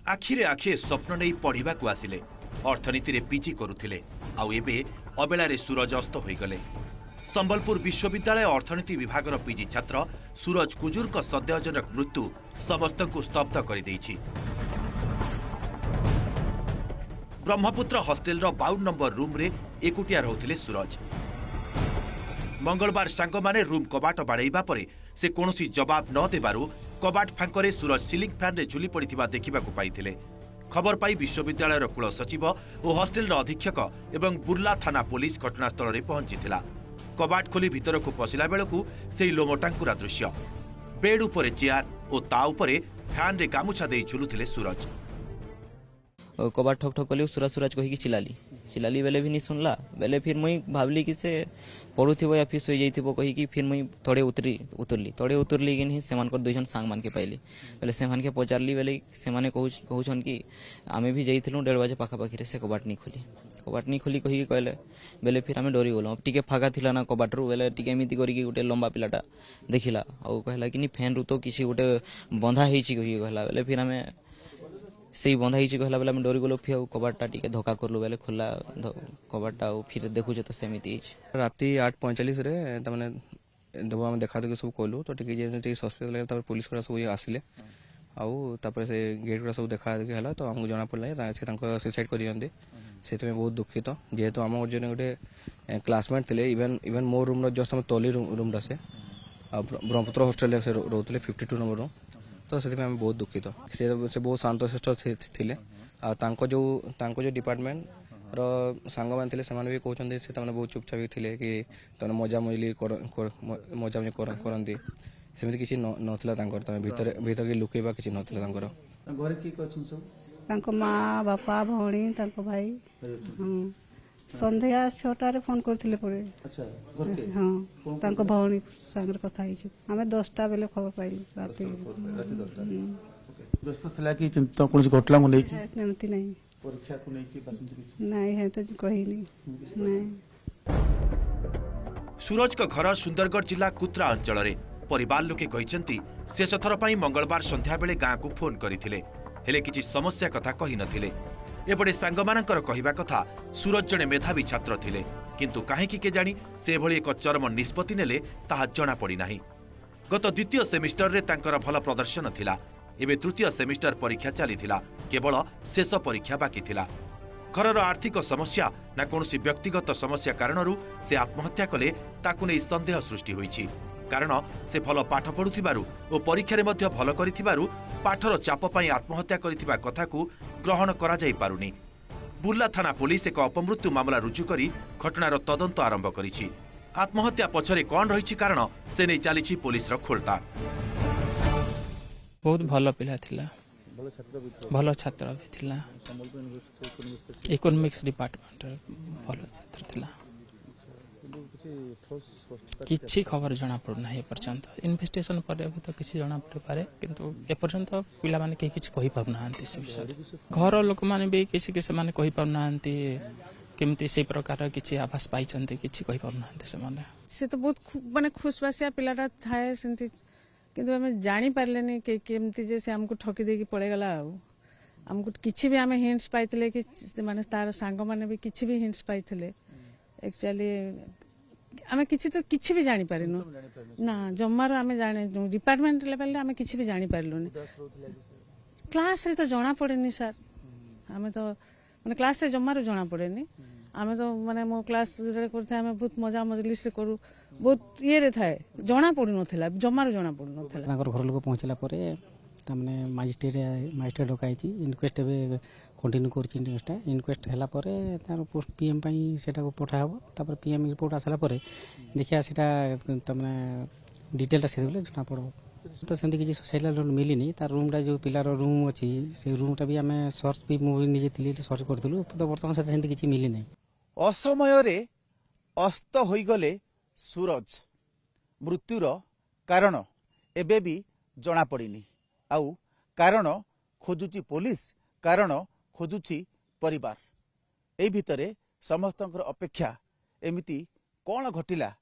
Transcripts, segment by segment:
आखिरे आखिए स्वप्न नहीं पढ़ा आसिले अर्थनीति रे पीजी करुथिले आउ एबे अबेलारे सूरज अस्त होईगले। संबलपुर विश्वविद्यालय अर्थनीति विभागर पीजी छात्र सूरज कुजूर का सद्यजनक मृत्यु समस्तंकु स्तब्ध कर देइछि। ब्रह्मपुत्र हॉस्टेल 52 नंबर रूम रे एकुटिया रहउथिले सूरज। मंगलवार सांग माने रूम कबाट बाड़ेबा परे से कोनोसी जवाब न देबारु कबाट फांकरे सूरज सिलिंग फैन रे झुली पड़िथिबा देखिबाकु पाइथिले। खबर पाई विश्वविद्यालय कुल सचिव और हॉस्टेल अधीक्षक एवं बुर्ला थाना पुलिस घटनास्थल में पहुंचीथिला। कबाट खोली भीतर को पशिला बेलकु सेई लोमटांकुरा दृश्य। बेड उपरे चेयर और ता उपरे फैन रे गामुछा दे झुलुथिले सूरज। कबाट ठक ठक कली सूरज सूरज कही चिल्लाली बेले भी नहीं सुनला। बेले फिर मुई भावली कि से पढ़ुथिबो या फिर सोई जाइथिबो कही कि फिर मुई तड़े उतरली कि नहीं सेमान कर दुइजन सांग मान के पाइली। बेले सेमान के पचारली बेले से माने कहउछन कि आमे भी जाइथिलु 1:30 बजे पाखापाखि रे से कबाट नहीं खोली कही कहले। बेले फिर आमे डरी गलो। टिके फागा थिला ना कबाट रु बेले टिके एमिति करी कि गुटे लंबा पिलाटा देखिला आ कहला कि नि फैन रु तो किसी गुटे बंधा हेछि कही कहला। बेले फिर आमे से बंधा ही कहला बेला डरी गलो। फिर कबाटा टिके धक्का करलु बेले खोला कबाटा फिर देखु तो सेमिति राति 8:45 रे तमने जब हम देखा देखि सब कहलु तो टिके सस्पेक्ट लगे तापर पुलिस करा सब आसिले आउ तापर से गेट करा सब देखा देखि हला तो हमको जाना पड़ला से तांको सुसाइड करि जंदे। सेते में बहुत दुखित जेहेतु हम जने गोटे क्लासमेट थिले इवन मोर रूम जस्ट हम तली रूम रसे ब्रह्मपुत्र हॉस्टल से रहउतले 52 नंबर रूम। तो से बहुत दुखित से बहुत शांतशिष्ट थे। तांको जो डिपार्टमेंट रो सांग मान थे से भी कहते से बहुत चुपचाप थे कि मजामजी करती सेमती किसी नथिला भीतर के लुकेबा किसी नथिला माँ बापा भौणी भाई संध्या 6टारे फोन करथिले परे। अच्छा हां तांको भौणी संगर कथा हिछ हमें 10टा बेले खबर पाइली राती 10 थला कि चिंता कोन घटला को नै कि एमती नहीं परीक्षा को नै कि बासंती नहीं है तो कहि नहीं। सूरज का घर सुंदरगढ़ जिला कुत्रा अंचल रे परिवार लोके कहिसंती शेष थर पई मंगलवार संध्या बेले गाँ को फोन करथिले हेले किछि समस्या कथा कहि नथिले। एपटे सांगमानंकर कहिबा कथा सूरज जने मेधावी छात्र थिले किंतु काहेकि के जानी से भली एक चरम निष्पत्ति नेले ताहा जणा पड़ी नाही। गत द्वितीय सेमिस्टर रे तांकर भल प्रदर्शन थिला। एबे तृतीय सेमिस्टर परीक्षा चलीथिला केवल शेष परीक्षा बाकी थिला। घरर आर्थिक समस्या ना कोनोसी व्यक्तिगत समस्या कारणरू से आत्महत्या कले ताकु नै संदेह सृष्टि होईछि। कारण से भल पाठ पढ़ुथिबारु और परीक्षा रे मध्य भल करिथिबारु पाठर चाप पई आत्महत्या करिथिबा कथाकू ग्रहण करा जाई पारुनी। बुर्ला थाना पुलिस एक अपमृत्यु मामला रुजु करी घटनार तदंत आरंभ करिछि। आत्महत्या पछरे कोन रहिछि कारण से नै चालिछि पुलिस रो खोलता। बहुत भल पिला थिला भल छात्र भी थिला इकोनॉमिक्स डिपार्टमेंट भल छात्र थिला। किछि खबर जना पड़ना है पर्यंत इन्वेस्टिगेशन पर तो किछि जना पड़ पारे किंतु ए पर्यंत पिला माने किछि कहि पाबनांती से विषय घर लोक माने भी किछि के से माने कहि पाबनांती केमती से प्रकार किछि आभास पाइचंती किछि कहि पाबनांती से माने से तो बहुत माने खुशबासिया पिलाटा थाए सेंती किंतु हमें जानि पारलेनी के केमती जे से हमको ठकी देकी पड़े गला हमको किछि भी हमें हिंट्स पाइतले कि माने तार सांग माने भी किछि भी हिंट्स पाइतले एक्चुअली आमे किछि तो किछि भी जानि पारिनु ना जम्मार आमे जाने डिपार्टमेंट लेवल आमे किछि भी जानि पारलुनी। क्लास रे तो जणा पड़ेनी सर आमे तो माने क्लास रे जम्मार जणा पड़ेनी आमे तो माने मो क्लास रे करथे आमे बहुत मजा मजलिस रे करू बहुत ये रे थाए जणा पड़ु नथिला जम्मार जणा पड़ु नथिला। ताकर घर लोक पहुंचला परे तमने मजिस्ट्रेट डकाइछि इनक्वेस्ट बे कंटिन्यू करछि। इनक्वेस्ट हला परे तार पोस्ट पीएम पई सेटा को पठा हबो तापर पीएम रिपोर्ट आसला परे देखिया सेटा तमने डिटेलटा से बोले जना पड़ो। तो सेंती किछि सोशल मिली नहीं तार रूमटा जो पिलार रूम अछि से रूमटा भी हमें सर्च भी मूवी निजे थिली सर्च करथलु तो वर्तमान से सेंती किछि मिली नहीं। असमय रे अस्त होई गले सूरज मृत्युर कारण एबे भी जणा पड़िनी आउ कारण खोजुची पुलिस कारण खोजुची परिवार ए भितरे समस्तंकर अपेक्षा एमिति कौन घटिला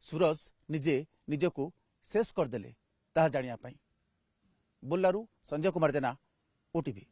सूरज निजे निजको शेष करदेले ताहा जानिया पई। बुल्लारू संजय कुमार जेना ओटीवी।